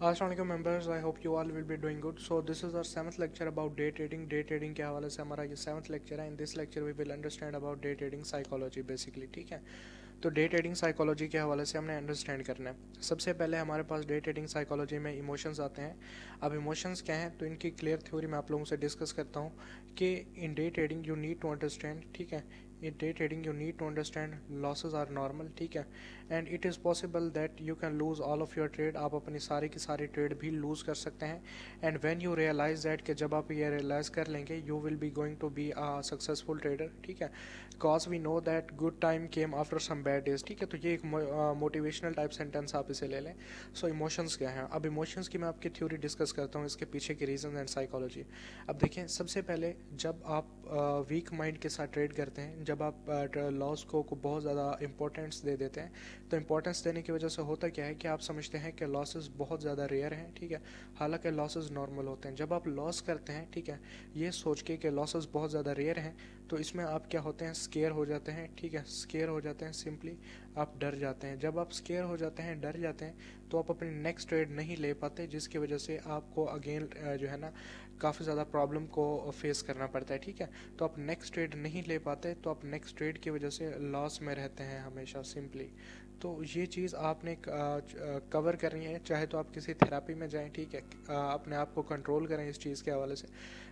अस्सलाम members, I hope you all will be doing good. So this is our seventh lecture about day trading. Day trading के हवाले से हमारा ये seventh lecture है. In this lecture we will understand about day trading psychology basically. ठीक है, तो day trading psychology के हवाले से हमने अंडरस्टैंड करना है. सबसे पहले हमारे पास डे ट्रेडिंग साइकोलॉजी में इमोशंस आते हैं. अब इमोशंस क्या हैं, तो इनकी क्लियर थ्योरी मैं आप लोगों से डिस्कस करता हूँ कि in day trading you need to understand. ठीक है, in day trading you need to understand losses are normal. ठीक है, and it is possible that you can lose all of your trade. आप अपनी सारी की सारी ट्रेड भी लूज़ कर सकते हैं. And when you realize that कि जब आप ये रियलाइज़ कर लेंगे you will be going to be a successful trader. ठीक है, cause we know that good time came after some bad days. ठीक है, तो ये एक मोटिवेशनल टाइप सेंटेंस आप इसे ले लें. सो इमोशंस क्या हैं. अब इमोशंस की मैं आपकी थ्योरी डिस्कस करता हूँ, इसके पीछे की रीजन एंड साइकोलॉजी. अब देखें, सबसे पहले जब आप वीक माइंड के साथ ट्रेड करते हैं, जब आप लॉस को बहुत ज़्यादा इंपॉर्टेंस दे देते हैं, तो इंपॉर्टेंस देने की वजह से होता क्या है कि आप समझते हैं कि लॉसेस बहुत ज़्यादा रेयर हैं. ठीक है, हालांकि लॉसेस नॉर्मल होते हैं. जब आप लॉस करते हैं, ठीक है, ये सोच के कि लॉसेस बहुत ज़्यादा रेयर हैं, तो इसमें आप क्या होते हैं, स्केयर हो जाते हैं. ठीक है, स्केयर हो जाते हैं, सिंपली आप डर जाते हैं. जब आप स्केयर हो जाते हैं, डर जाते हैं, तो आप अपनी नेक्स्ट ट्रेड नहीं ले पाते, जिसकी वजह से आपको अगेन जो है ना काफ़ी ज़्यादा प्रॉब्लम को फेस करना पड़ता है. ठीक है, तो आप नेक्स्ट ट्रेड नहीं ले पाते, तो आप नेक्स्ट ट्रेड की वजह से लॉस में रहते हैं हमेशा सिंपली. तो ये चीज़ आपने कवर करनी है, चाहे तो आप किसी थेरापी में जाएं. ठीक है, अपने आप को कंट्रोल करें इस चीज़ के हवाले से.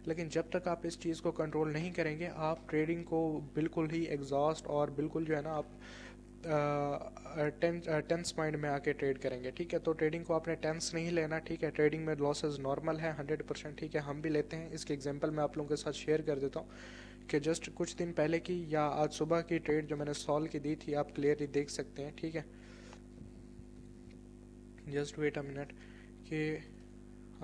लेकिन जब तक आप इस चीज़ को कंट्रोल नहीं करेंगे, आप ट्रेडिंग को बिल्कुल ही एग्जॉस्ट और बिल्कुल जो है ना आप टेंस माइंड में आके ट्रेड करेंगे. ठीक है, तो ट्रेडिंग को आपने टेंस नहीं लेना. ठीक है, ट्रेडिंग में लॉसेस नॉर्मल है 100%. ठीक है, हम भी लेते हैं. इसके एग्जांपल मैं आप लोगों के साथ शेयर कर देता हूँ कि जस्ट कुछ दिन पहले की या आज सुबह की ट्रेड जो मैंने सॉल की दी थी, आप क्लियरली देख सकते हैं. ठीक है, जस्ट वेट अ मिनट कि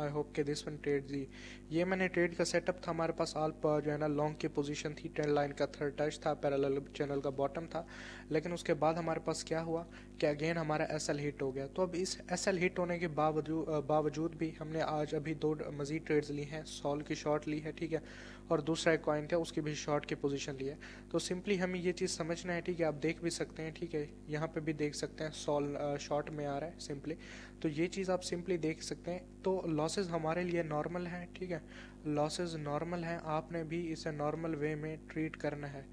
आई होप के दिस वन ट्रेड दी. ये मैंने ट्रेड का सेटअप था, हमारे पास ऑल पर जो है ना लॉन्ग की पोजीशन थी, ट्रेंड लाइन का थर्ड टच था, पैरेलल चैनल का बॉटम था. लेकिन उसके बाद हमारे पास क्या हुआ कि अगेन हमारा एसएल हिट हो गया. तो अब इस एसएल हिट होने के बावजूद भी हमने आज अभी दो मजीद ट्रेड्स ली हैं. सॉल की शॉर्ट ली है, ठीक है, और दूसरा एक कॉइन था उसकी भी शॉर्ट की पोजीशन ली है. तो सिंपली हमें ये चीज़ समझना है. ठीक है, आप देख भी सकते हैं. ठीक है, यहाँ पे भी देख सकते हैं सॉल शॉर्ट में आ रहा है सिंपली. तो ये चीज़ आप सिंपली देख सकते हैं. तो लॉसेस हमारे लिए नॉर्मल हैं. ठीक है, लॉसेस नॉर्मल हैं, आपने भी इसे नॉर्मल वे में ट्रीट करना है.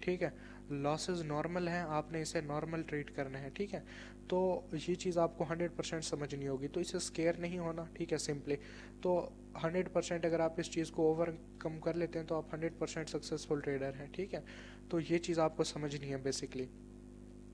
ठीक है, लॉसेस नॉर्मल हैं, आपने इसे नॉर्मल ट्रीट करना है. ठीक है, तो ये चीज़ आपको 100% समझनी होगी. तो इसे स्केयर नहीं होना. ठीक है, सिंपली तो 100% अगर आप इस चीज़ को ओवरकम कर लेते हैं तो आप 100% सक्सेसफुल ट्रेडर हैं. ठीक है, तो ये चीज़ आपको समझनी है बेसिकली.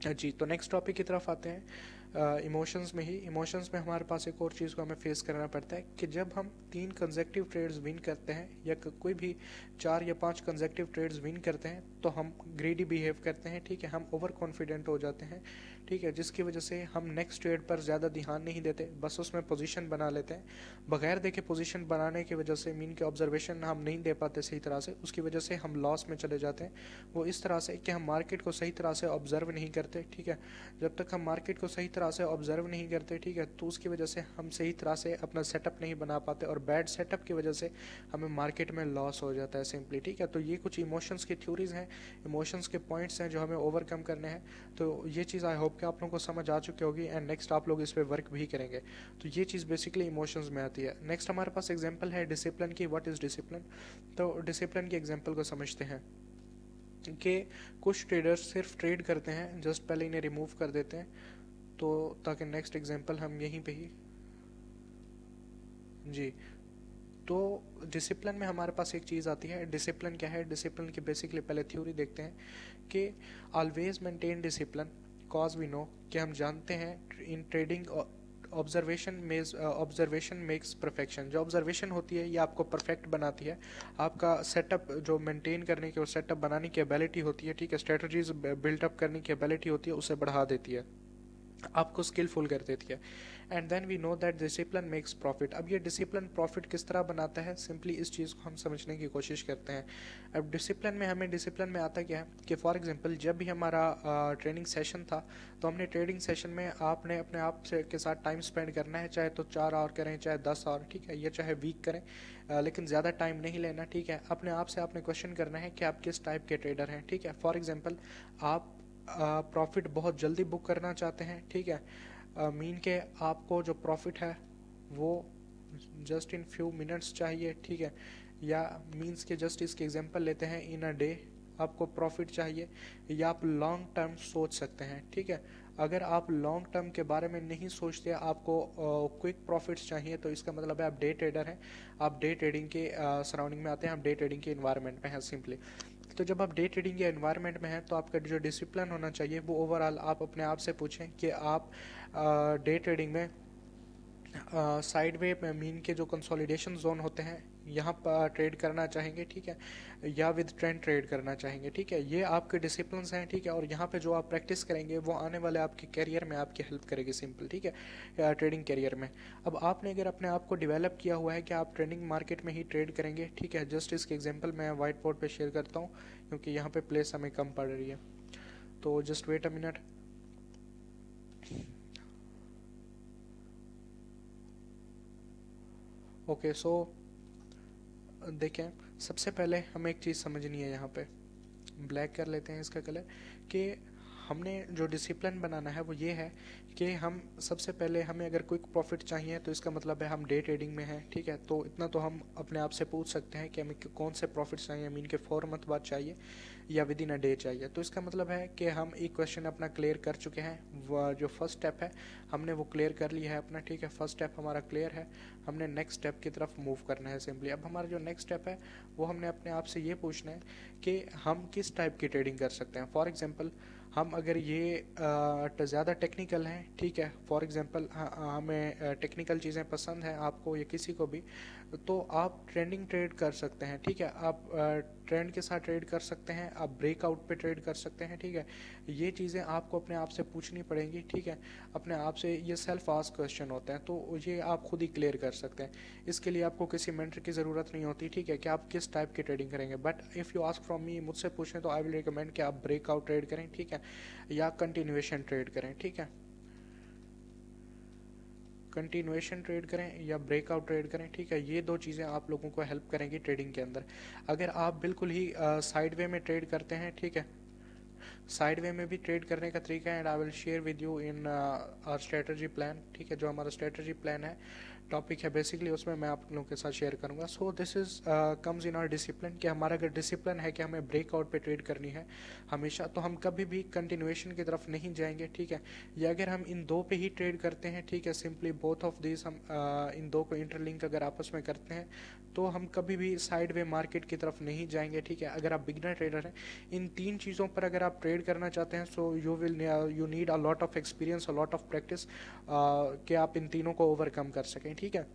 जी, तो नेक्स्ट टॉपिक की तरफ आते हैं. इमोशंस में ही, इमोशंस में हमारे पास एक और चीज़ को हमें फेस करना पड़ता है कि जब हम 3 कंसेक्टिव ट्रेड्स विन करते हैं या कोई भी 4 या 5 कंसेक्टिव ट्रेड्स विन करते हैं, तो हम ग्रीडी बिहेव करते हैं. ठीक है, हम ओवर कॉन्फिडेंट हो जाते हैं. ठीक है, जिसकी वजह से हम नेक्स्ट ट्रेड पर ज़्यादा ध्यान नहीं देते, बस उसमें पोजीशन बना लेते हैं. बगैर देखे पोजीशन बनाने की वजह से मीन के ऑब्जर्वेशन हम नहीं दे पाते सही तरह से, उसकी वजह से हम लॉस में चले जाते हैं. वो इस तरह से कि हम मार्केट को सही तरह से ऑब्जर्व नहीं करते. ठीक है, जब तक हम मार्केट को सही तरह से ऑब्जर्व नहीं करते, ठीक है, तो उसकी वजह से हम सही तरह से अपना सेटअप नहीं बना पाते, और बैड सेटअप की वजह से हमें मार्केट में लॉस हो जाता है सिंपली. ठीक है, तो ये कुछ इमोशंस की थ्योरीज हैं, इमोशंस के पॉइंट्स हैं जो हमें ओवरकम करने हैं. तो ये चीज़ आई होप कि आप लोगों को समझ आ चुकी होगी, एंड नेक्स्ट आप लोग इस पर वर्क भी करेंगे. तो ये चीज़ बेसिकली इमोशंस में आती है. नेक्स्ट हमारे पास एग्जाम्पल है डिसिप्लिन की. What is discipline. तो डिसिप्लिन की एग्जाम्पल को समझते हैं कि कुछ ट्रेडर्स सिर्फ ट्रेड करते हैं, जस्ट पहले इन्हें रिमूव कर देते हैं, तो ताकि नेक्स्ट एग्जांपल हम यहीं पे ही. जी, तो डिसिप्लिन में हमारे पास एक चीज़ आती है. डिसिप्लिन क्या है, डिसिप्लिन की बेसिकली पहले थ्योरी देखते हैं कि always maintain discipline, cause we know कि हम जानते हैं in trading observation makes perfection. जो ऑब्जर्वेशन होती है ये आपको परफेक्ट बनाती है. आपका सेटअप जो मेंटेन करने की और सेटअप बनाने की एबिलिटी होती है, ठीक है, स्ट्रेटजीज बिल्डअप करने की एबिलिटी होती है, उसे बढ़ा देती है, आपको स्किलफुल कर देती है. And then we know that discipline makes profit. अब ये डिसिप्लिन प्रॉफिट किस तरह बनाता है, सिंपली इस चीज़ को हम समझने की कोशिश करते हैं. अब डिसिप्लिन में हमें डिसिप्लिन में आता क्या है कि फॉर एग्जांपल जब भी हमारा ट्रेनिंग सेशन था, तो हमने ट्रेडिंग सेशन में आपने अपने आप से के साथ टाइम स्पेंड करना है, चाहे तो 4 आवर करें चाहे 10 आवर. ठीक है, या चाहे वीक करें, लेकिन ज़्यादा टाइम नहीं लेना. ठीक है, अपने आप से आपने क्वेश्चन करना है कि आप किस टाइप के ट्रेडर हैं. ठीक है, फॉर एग्जांपल आप प्रॉफिट बहुत जल्दी बुक करना चाहते हैं. ठीक है, मीन के आपको जो प्रॉफिट है वो जस्ट इन फ्यू मिनट्स चाहिए, ठीक है, या मीन्स के जस्ट इसके एग्जांपल लेते हैं, इन अ डे आपको प्रॉफिट चाहिए, या आप लॉन्ग टर्म सोच सकते हैं, ठीक है। अगर आप लॉन्ग टर्म के बारे में नहीं सोचते, आपको क्विक प्रॉफिट्स चाहिए, तो इसका मतलब है आप डे ट्रेडर हैं, आप डे ट्रेडिंग के सराउंडिंग में आते हैं, आप डे ट्रेडिंग के इन्वायरमेंट में हैं सिंपली। तो जब आप डे ट्रेडिंग के एनवायरनमेंट में हैं, तो आपका जो डिसिप्लिन होना चाहिए वो ओवरऑल आप अपने आप से पूछें कि आप डे ट्रेडिंग में साइड वे मीन के जो कंसोलिडेशन जोन होते हैं यहाँ पर ट्रेड करना चाहेंगे, ठीक है, या विद ट्रेंड ट्रेड करना चाहेंगे, ठीक है। ये आपके डिसिप्लिन हैं, ठीक है, और यहाँ पे जो आप प्रैक्टिस करेंगे वो आने वाले आपके करियर में आपकी हेल्प करेगी सिंपल, ठीक है, ट्रेडिंग करियर में। अब आपने अगर अपने आप को डेवलप किया हुआ है कि आप ट्रेडिंग मार्केट में ही ट्रेड करेंगे, ठीक है, जस्ट इसके एग्जाम्पल मैं वाइट बोर्ड पर शेयर करता हूँ क्योंकि यहाँ पे प्लेस हमें कम पड़ रही है, तो just wait a minute. Okay, so देखें, सबसे पहले हमें एक चीज़ समझनी है, यहाँ पे ब्लैक कर लेते हैं इसका कलर, कि हमने जो डिसिप्लिन बनाना है वो ये है कि हम सबसे पहले, हमें अगर क्विक प्रॉफिट चाहिए तो इसका मतलब है हम डे ट्रेडिंग में हैं, ठीक है। तो इतना तो हम अपने आप से पूछ सकते हैं कि हमें कौन से प्रॉफिट चाहिए, मीन के 4 मंथ बाद चाहिए या विद इन अ डे चाहिए। तो इसका मतलब है कि हम एक क्वेश्चन अपना क्लियर कर चुके हैं, वो जो फर्स्ट स्टेप है हमने वो क्लियर कर लिया है अपना, ठीक है, फर्स्ट स्टेप हमारा क्लियर है, हमने नेक्स्ट स्टेप की तरफ मूव करना है सिंपली। अब हमारा जो नेक्स्ट स्टेप है वो हमने अपने आप से ये पूछना है कि हम किस टाइप की ट्रेडिंग कर सकते हैं। फॉर एग्जांपल हम अगर ये ज़्यादा टेक्निकल हैं, ठीक है, फॉर एग्जांपल हमें टेक्निकल चीज़ें पसंद हैं आपको या किसी को भी, तो आप ट्रेंडिंग ट्रेड कर सकते हैं, ठीक है, आप ट्रेंड के साथ ट्रेड कर सकते हैं, आप ब्रेकआउट पे ट्रेड कर सकते हैं, ठीक है। ये चीज़ें आपको अपने आप से पूछनी पड़ेंगी, ठीक है, अपने आप से ये सेल्फ आस्क क्वेश्चन होते हैं, तो ये आप खुद ही क्लियर कर सकते हैं। इसके लिए आपको किसी मेंटर की ज़रूरत नहीं होती, ठीक है, कि आप किस टाइप की ट्रेडिंग करेंगे। But if you ask from me, मुझसे पूछें तो आई विल रिकमेंड कि आप ब्रेकआउट ट्रेड करें, ठीक है, या कंटिन्यूएशन ट्रेड करें, ठीक है, कंटिन्यूएशन ट्रेड करें या ब्रेकआउट ट्रेड करें, ठीक है। ये दो चीज़ें आप लोगों को हेल्प करेंगी ट्रेडिंग के अंदर। अगर आप बिल्कुल ही साइड वे में ट्रेड करते हैं, ठीक है, साइड वे में भी ट्रेड करने का तरीका है, and I will share with you in our strategy plan, ठीक है, जो हमारा स्ट्रेटजी प्लान है, टॉपिक है बेसिकली, उसमें मैं आप लोगों के साथ शेयर करूंगा। So this is comes in our discipline, कि हमारा अगर डिसिप्लिन है कि हमें ब्रेकआउट पे ट्रेड करनी है हमेशा, तो हम कभी भी कंटिन्यूएशन की तरफ नहीं जाएंगे, ठीक है। या अगर हम इन दो पे ही ट्रेड करते हैं, ठीक है, सिंपली बोथ ऑफ दिस, हम इन दो को इंटरलिंक अगर आपस में करते हैं तो हम कभी भी साइड वे मार्केट की तरफ नहीं जाएंगे, ठीक है। अगर आप बिगनर ट्रेडर हैं, इन तीन चीज़ों पर अगर आप ट्रेड करना चाहते हैं, so you need a lot of experience, a lot of practice, कि आप इन तीनों को ओवरकम कर सकें, ठीक है।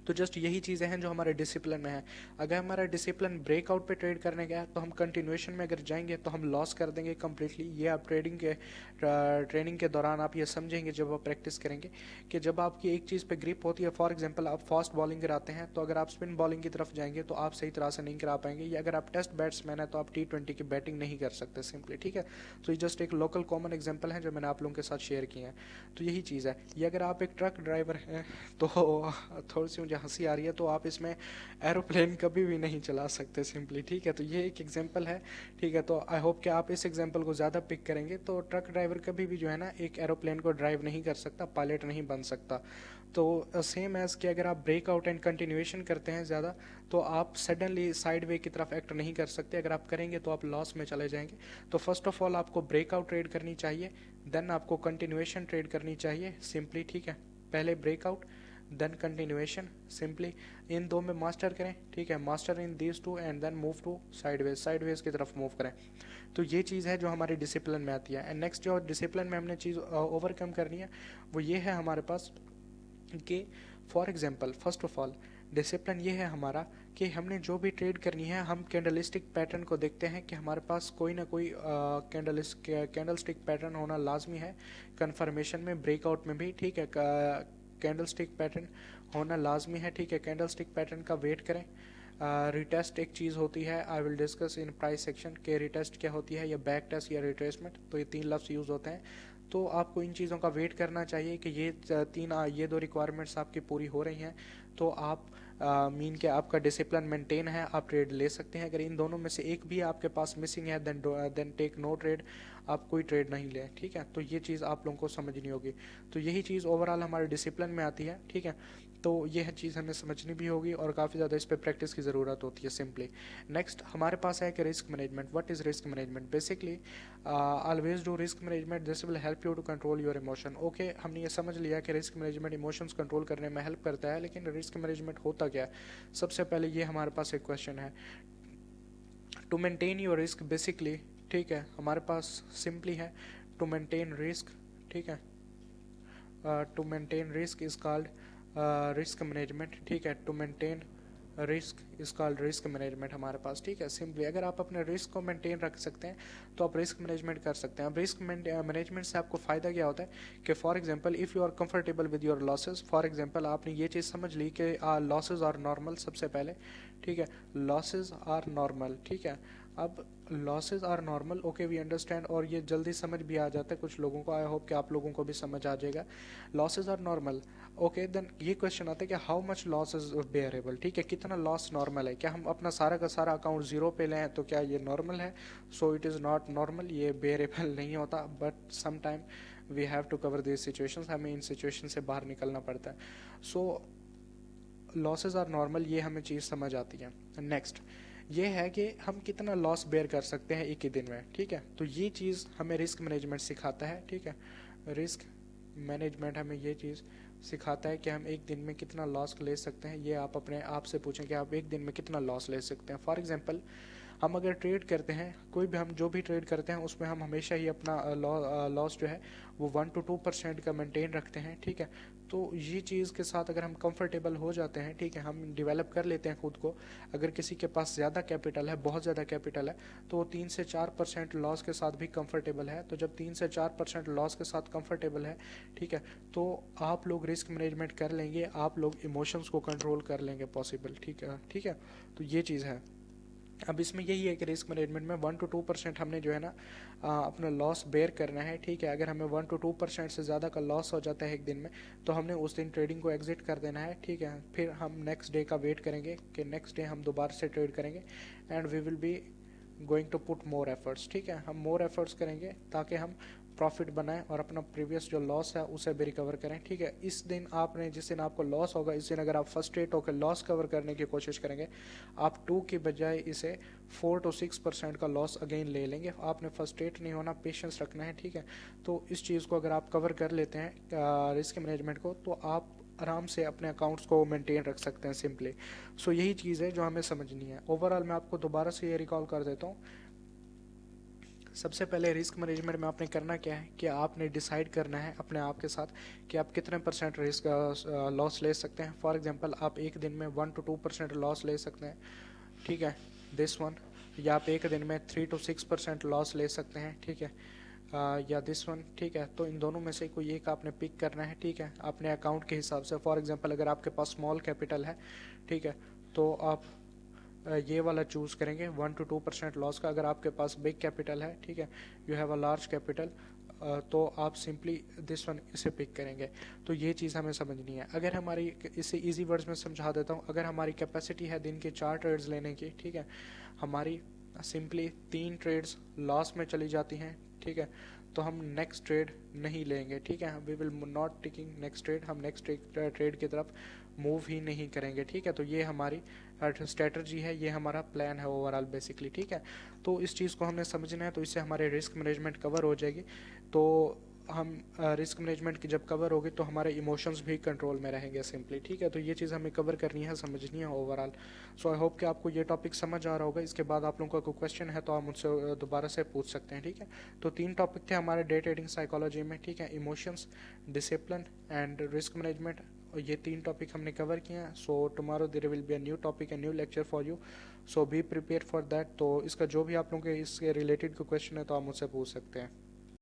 तो जस्ट यही चीज़ें हैं जो हमारे डिसिप्लिन में है। अगर हमारा डिसिप्लिन ब्रेकआउट पे ट्रेड करने का है तो हम कंटिन्यूएशन में अगर जाएंगे तो हम लॉस कर देंगे कम्प्लीटली। ये आप ट्रेनिंग के दौरान आप ये समझेंगे जब आप प्रैक्टिस करेंगे कि जब आपकी एक चीज़ पे ग्रिप होती है, फॉर एग्जांपल आप फास्ट बॉलिंग कराते हैं, तो अगर आप स्पिन बॉलिंग की तरफ जाएंगे तो आप सही तरह से नहीं करा पाएंगे, या अगर आप टेस्ट बैट्समैन है तो आप T20 की बैटिंग नहीं कर सकते सिंपली, ठीक है। तो ये जस्ट एक लोकल कॉमन एग्जाम्पल है जो मैंने आप लोगों के साथ शेयर किए हैं। तो यही चीज़ है। ये अगर आप एक ट्रक ड्राइवर हैं तो थोड़ी सी मुझे हंसी आ रही है, तो आप इसमें एरोप्लेन कभी भी नहीं चला सकते सिंपली, ठीक है। तो ये एक एग्जांपल है, ठीक है। तो आई होप कि आप इस एग्जांपल को ज़्यादा पिक करेंगे। तो ट्रक ड्राइवर कभी भी जो है ना एक एरोप्लेन को ड्राइव नहीं कर सकता, पायलट नहीं बन सकता। तो सेम एज कि अगर आप ब्रेकआउट एंड कंटिन्यूएशन करते हैं ज़्यादा, तो आप सडनली साइड वे की तरफ एक्ट नहीं कर सकते। अगर आप करेंगे तो आप लॉस में चले जाएंगे। तो फर्स्ट ऑफ ऑल आपको ब्रेकआउट ट्रेड करनी चाहिए, देन आपको कंटिन्यूएशन ट्रेड करनी चाहिए सिंपली, ठीक है। पहले ब्रेकआउट देन कंटिन्यूएशन, सिंपली इन दो में मास्टर करें, ठीक है, master in these two and then move to sideways की तरफ मूव करें। तो ये चीज़ है जो हमारी डिसिप्लिन में आती है। एंड नेक्स्ट जो डिसिप्लिन में हमने चीज़ ओवरकम करनी है वो ये है हमारे पास कि for example first of all discipline ये है हमारा कि हमने जो भी ट्रेड करनी है हम कैंडलस्टिक पैटर्न को देखते हैं कि हमारे पास कोई ना कोई कैंडलस्टिक पैटर्न होना लाजमी है, कन्फर्मेशन में ब्रेकआउट में भी, ठीक है, कैंडलस्टिक पैटर्न होना लाजमी है, ठीक है। कैंडलस्टिक पैटर्न का वेट करें। रिटेस्ट एक चीज़ होती है, I will discuss in price section के रिटेस्ट क्या होती है, या बैक टेस्ट या रिट्रेसमेंट, तो ये तीन लफ्ज़ यूज़ होते हैं। तो आपको इन चीज़ों का वेट करना चाहिए कि ये दो रिक्वायरमेंट्स आपकी पूरी हो रही हैं, तो आप मीन के आपका डिसिप्लिन मेंटेन है, आप ट्रेड ले सकते हैं। अगर इन दोनों में से एक भी आपके पास मिसिंग है देन टेक नो ट्रेड। आप कोई ट्रेड नहीं लें, ठीक है। तो ये चीज़ आप लोगों को समझनी होगी। तो यही चीज़ ओवरऑल हमारे डिसिप्लिन में आती है, ठीक है। तो यह चीज़ हमें समझनी भी होगी और काफ़ी ज़्यादा इस पर प्रैक्टिस की ज़रूरत होती है सिंपली। नेक्स्ट हमारे पास है कि risk management. What is risk management? Basically always do risk management, this will help you to control your emotion. Okay, हमने ये समझ लिया कि रिस्क मैनेजमेंट इमोशंस कंट्रोल करने में हेल्प करता है, लेकिन रिस्क मैनेजमेंट होता क्या है? सबसे पहले ये हमारे पास एक क्वेश्चन है, to maintain your risk basically, ठीक है। हमारे पास सिंपली है टू मेंटेन रिस्क, ठीक है। To maintain risk is called risk management, ठीक है। To maintain risk is called risk management हमारे पास, ठीक है। सिंपली अगर आप अपने रिस्क को मेंटेन रख सकते हैं तो आप रिस्क मैनेजमेंट कर सकते हैं। अब रिस्क मैनेजमेंट से आपको फ़ायदा क्या होता है कि for example if you are comfortable with your losses, for example आपने ये चीज़ समझ ली कि लॉसेस आर नॉर्मल सबसे पहले, ठीक है। लॉसेस आर नॉर्मल, ठीक है। अब losses are normal, okay we understand, और ये जल्दी समझ भी आ जाता है कुछ लोगों को। आई होप कि आप लोगों को भी समझ आ जाएगा। Losses are normal, okay. Then ये क्वेश्चन आता है कि how much loss is bearable, ठीक है। कितना लॉस नॉर्मल है? क्या हम अपना सारा का सारा अकाउंट जीरो पे लें तो क्या ये नॉर्मल है? So it is not normal, ये बेयरेबल नहीं होता। But some time we have to cover this situations, हमें इन सिचुएशन से बाहर निकलना पड़ता है। सो लॉसेस आर नॉर्मल, ये हमें चीज़ समझ आती है। नेक्स्ट ये है कि हम कितना लॉस बेयर कर सकते हैं एक ही दिन में, ठीक है। तो ये चीज़ हमें रिस्क मैनेजमेंट सिखाता है, ठीक है। रिस्क मैनेजमेंट हमें ये चीज़ सिखाता है कि हम एक दिन में कितना लॉस ले सकते हैं। ये आप अपने आप से पूछें कि आप एक दिन में कितना लॉस ले सकते हैं। फॉर एग्जांपल हम अगर ट्रेड करते हैं, कोई भी हम जो भी ट्रेड करते हैं उसमें हम हमेशा ही अपना लॉस जो है वो 1 to 2% का मेंटेन रखते हैं, ठीक है। तो ये चीज़ के साथ अगर हम कंफर्टेबल हो जाते हैं, ठीक है, हम डेवलप कर लेते हैं खुद को। अगर किसी के पास ज़्यादा कैपिटल है, बहुत ज़्यादा कैपिटल है, तो वो 3 से 4% लॉस के साथ भी कंफर्टेबल है। तो जब 3 से 4% लॉस के साथ कंफर्टेबल है, ठीक है, तो आप लोग रिस्क मैनेजमेंट कर लेंगे, आप लोग इमोशंस को कंट्रोल कर लेंगे पॉसिबल, ठीक है, ठीक है। तो ये चीज़ है। अब इसमें यही है कि रिस्क मैनेजमेंट में 1 to 2% हमने जो है ना अपना लॉस बेयर करना है, ठीक है। अगर हमें 1 to 2% से ज़्यादा का लॉस हो जाता है एक दिन में, तो हमने उस दिन ट्रेडिंग को एग्जिट कर देना है, ठीक है। फिर हम नेक्स्ट डे का वेट करेंगे कि नेक्स्ट डे हम दोबारा से ट्रेड करेंगे, and we will be going to put more efforts, ठीक है। हम मोर एफर्ट्स करेंगे ताकि हम प्रॉफिट बनाएं और अपना प्रीवियस जो लॉस है उसे भी रिकवर करें, ठीक है। इस दिन आपने, जिस दिन आपको लॉस होगा, इस दिन अगर आप फर्स्ट्रेट होकर लॉस कवर करने की कोशिश करेंगे, आप 2 की बजाय इसे 4 to 6% का लॉस अगेन ले लेंगे। आपने फर्स्ट्रेट नहीं होना, पेशेंस रखना है, ठीक है। तो इस चीज़ को अगर आप कवर कर लेते हैं रिस्क मैनेजमेंट को, तो आप आराम से अपने अकाउंट्स को मेंटेन रख सकते हैं सिंपली। सो यही चीज़ है जो हमें समझनी है। ओवरऑल मैं आपको दोबारा से ये रिकॉल कर देता हूँ। सबसे पहले रिस्क मैनेजमेंट में आपने करना क्या है कि आपने डिसाइड करना है अपने आप के साथ कि आप कितने % रिस्क लॉस ले सकते हैं। फॉर एग्जांपल आप एक दिन में 1 to 2% लॉस ले सकते हैं, ठीक है, दिस वन। या आप एक दिन में 3 to 6% लॉस ले सकते हैं, ठीक है, या दिस वन, ठीक है। तो इन दोनों में से कोई एक आपने पिक करना है, ठीक है, अपने अकाउंट के हिसाब से। फॉर एग्जांपल अगर आपके पास स्मॉल कैपिटल है, ठीक है, तो आप ये वाला चूज़ करेंगे 1 to 2% लॉस का। अगर आपके पास बिग कैपिटल है, ठीक है, you have a large capital, तो आप सिंपली दिस वन इसे पिक करेंगे। तो ये चीज़ हमें समझनी है। अगर हमारी, इसे इजी वर्ड्स में समझा देता हूँ, अगर हमारी कैपेसिटी है दिन के 4 ट्रेड्स लेने की, ठीक है, हमारी सिंपली 3 ट्रेड्स लॉस में चली जाती हैं, ठीक है, तो हम नेक्स्ट ट्रेड नहीं लेंगे, ठीक है। We will not taking next trade, हम नेक्स्ट ट्रेड की तरफ मूव ही नहीं करेंगे, ठीक है। तो ये हमारी स्ट्रेटजी है, ये हमारा प्लान है ओवरऑल बेसिकली, ठीक है। तो इस चीज़ को हमने समझना है, तो इससे हमारे रिस्क मैनेजमेंट कवर हो जाएगी। तो हम रिस्क मैनेजमेंट की जब कवर होगी तो हमारे इमोशंस भी कंट्रोल में रहेंगे सिंपली, ठीक है। तो ये चीज़ हमें कवर करनी है, समझनी है ओवरऑल। सो आई होप कि आपको ये टॉपिक समझ आ रहा होगा। इसके बाद आप लोगों का कोई क्वेश्चन है तो आप मुझसे दोबारा से पूछ सकते हैं, ठीक है। तो 3 टॉपिक थे हमारे डे ट्रेडिंग साइकोलॉजी में, ठीक है, emotions, discipline and risk management. और ये 3 टॉपिक हमने कवर किए हैं। So tomorrow there will be a new topic, a new lecture for you, so be prepare for that. तो इसका जो भी आप लोगों के इसके रिलेटेड कोई क्वेश्चन है तो आप मुझसे पूछ सकते हैं।